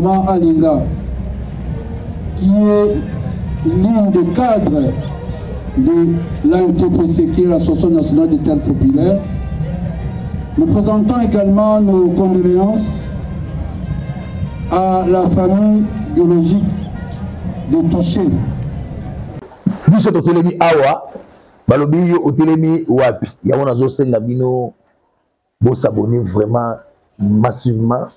Maman Alinga, qui est l'une des cadres de l'ANTPC, qui est l'Association nationale des théâtres populaires. Nous présentons également nos condoléances à la famille biologique de touchés. Nous sommes au Télémi Awa, Balobi au Télémi Wapi. Il y a un autre Nabino, bon s'abonner vraiment massivement.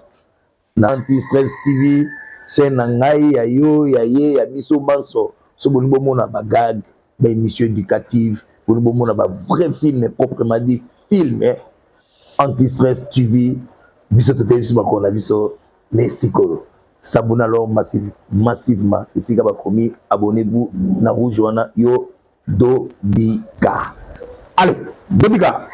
Anti-Stress TV, chaîne Nangai, Yayo, Yaye, Yabiso Manso, ce bon moment à bagag, des émissions éducatives, bon moment à vrai film, proprement dit film, Anti-Stress TV, Biso Télévision, qu'on a vu sur les Sikoro. S'abonnez alors massivement. Ici, abonnez-vous na Rouge Wana Yo Dobika. Allez, Dobika.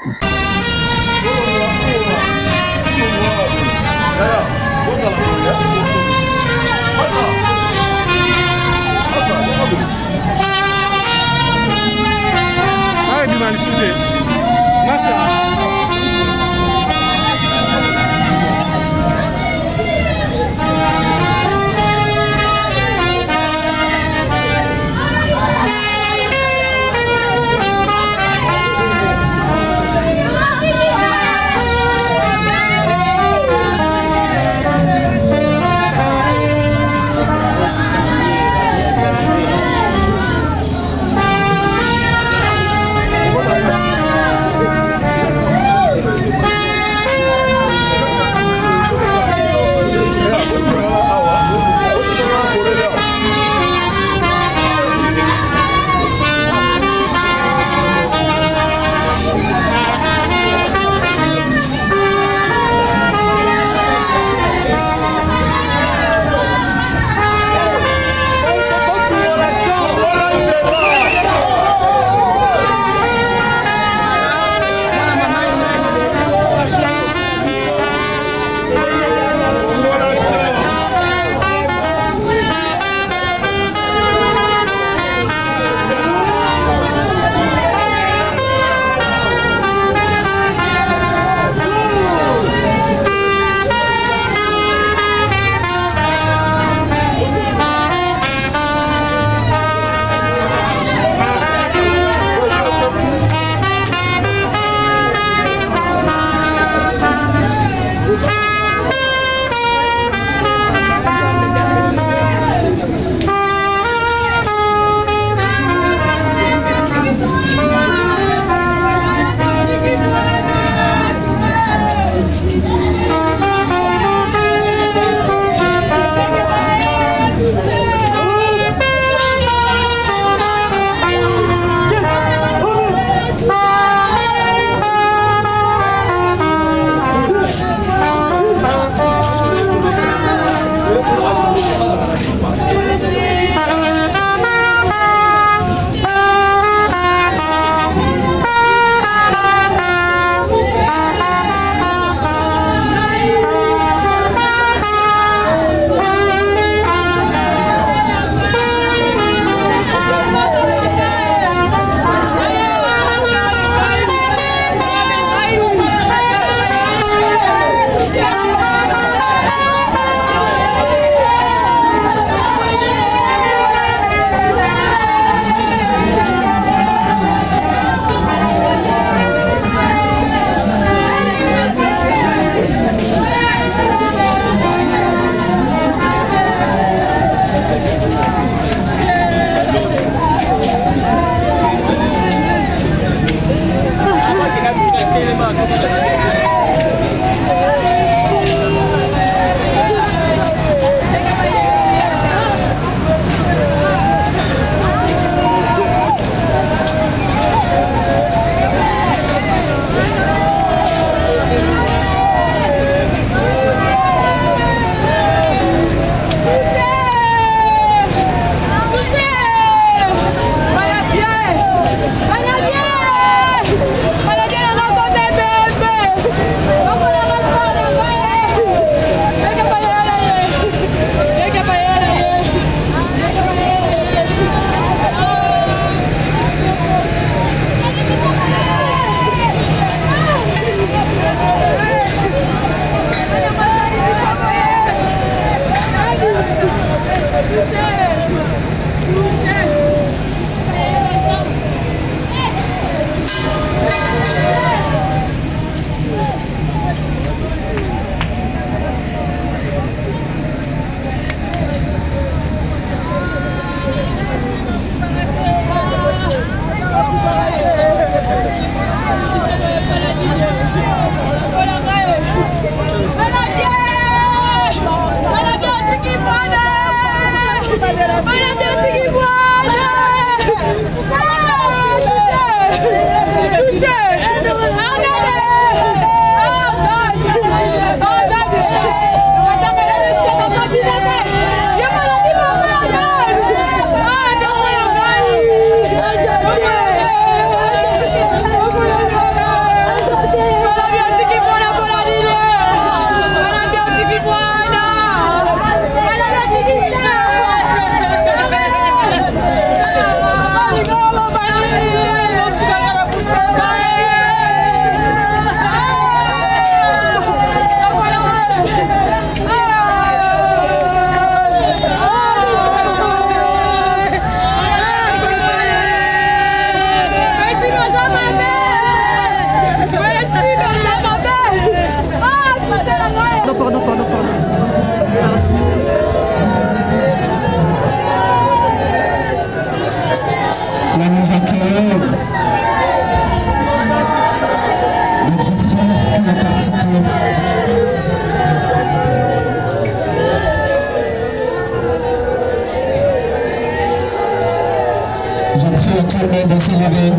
Je prie à tout le monde de se lever.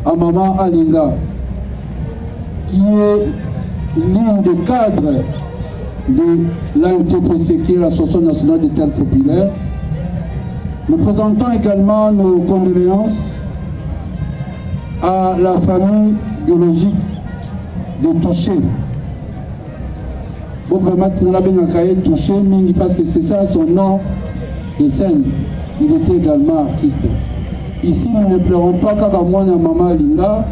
À Maman Alinga, qui est l'une des cadres de l'ANTPC, qui est l'Association nationale des théâtres populaires. Nous présentons également nos condoléances à la famille biologique de Touché. Bon, vraiment, on a bien Touché, parce que c'est ça son nom de scène. Il était également artiste. ici nous ne pleurons pas Kakamouane et Maman Alinga,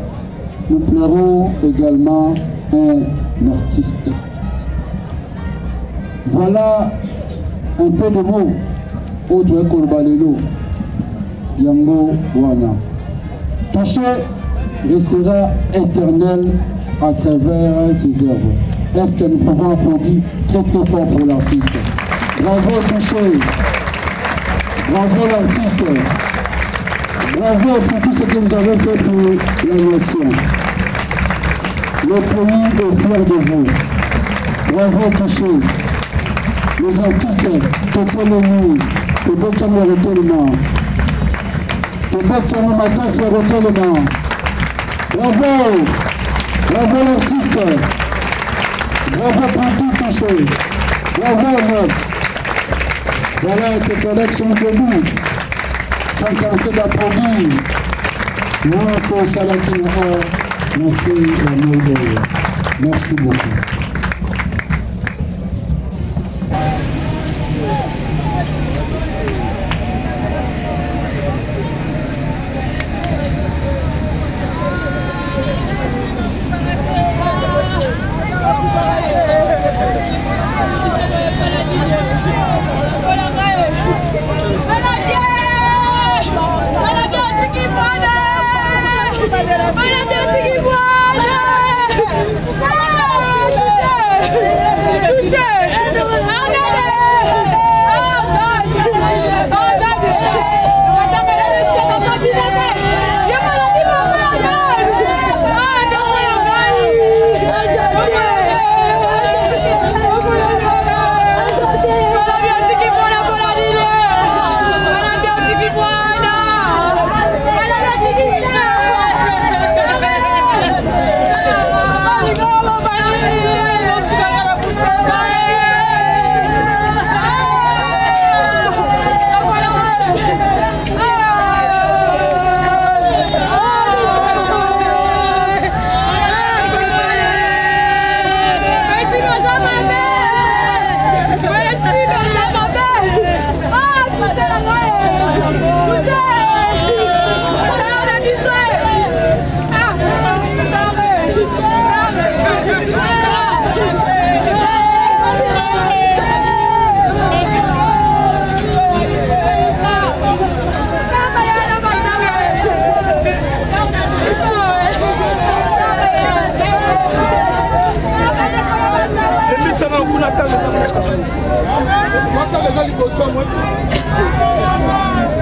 nous pleurons également un artiste. Voilà un peu de mots. Autre Kolbalelo, Yango Wana. Touché restera éternel à travers ses œuvres. Est-ce que nous pouvons applaudir très très fort pour l'artiste? Bravo Touché, bravo l'artiste, bravo pour tout ce que vous avez fait pour la nation. Le pays est fier de vous. Bravo Touché. Les artistes, Totolomi, Tobetchamo Retolement, Tobetchamo Matas Retolement. Bravo, bravo l'artiste, bravo pour tout Touché, bravo Noc. Voilà que tes collègues sont debout, sont en train d'applaudir. Moi, c'est Salakina. Merci la Moldova. Merci beaucoup.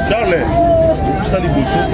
Charles, ça les bossons.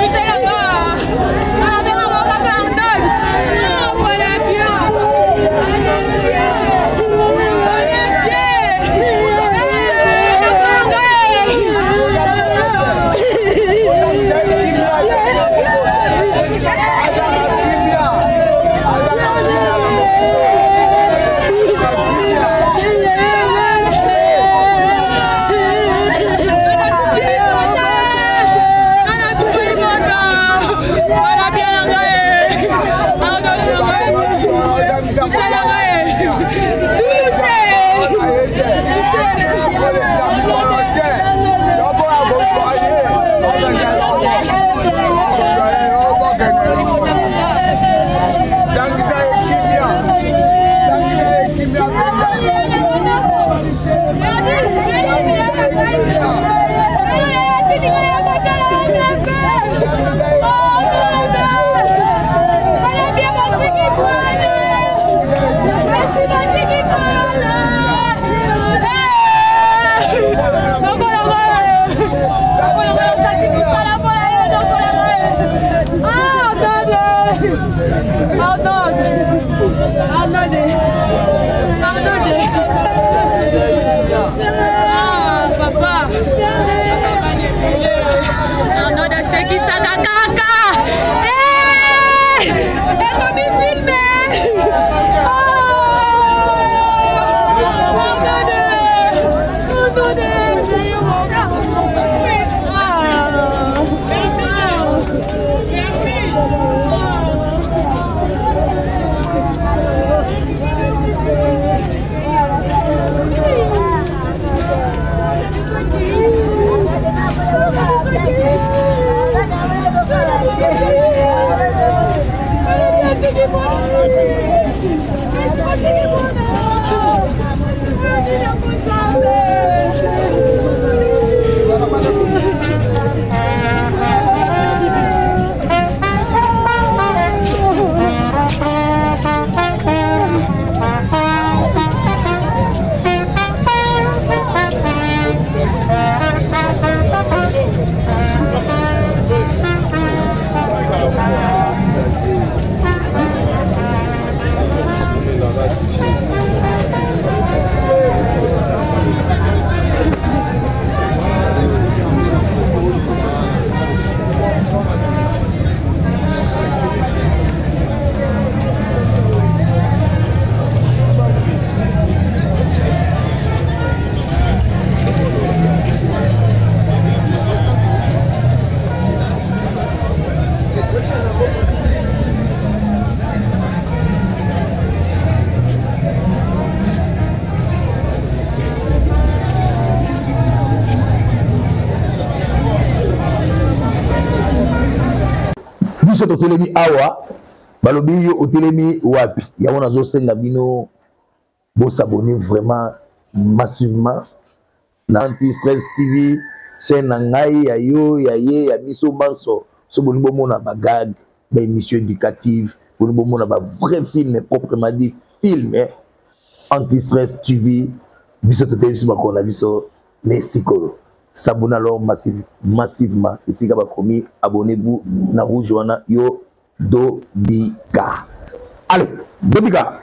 Michel Lagarde, biso totelemi awa balobi yo otelemi wapi yango nazosenga bino s'abonner vraiment massivement na Anti-Stress TV chaîne na ngai ya yo ya ye ya biso banso so boni bomona ba gag ba émission éducative boni bomona ba vrai film proprement dit film Anti-Stress TV biso totelemi biso bakona biso les sikolo s'abonner alors massivement ici ka bakomi abonnez-vous na rouge wana yo Dobika. Allez, Dobika.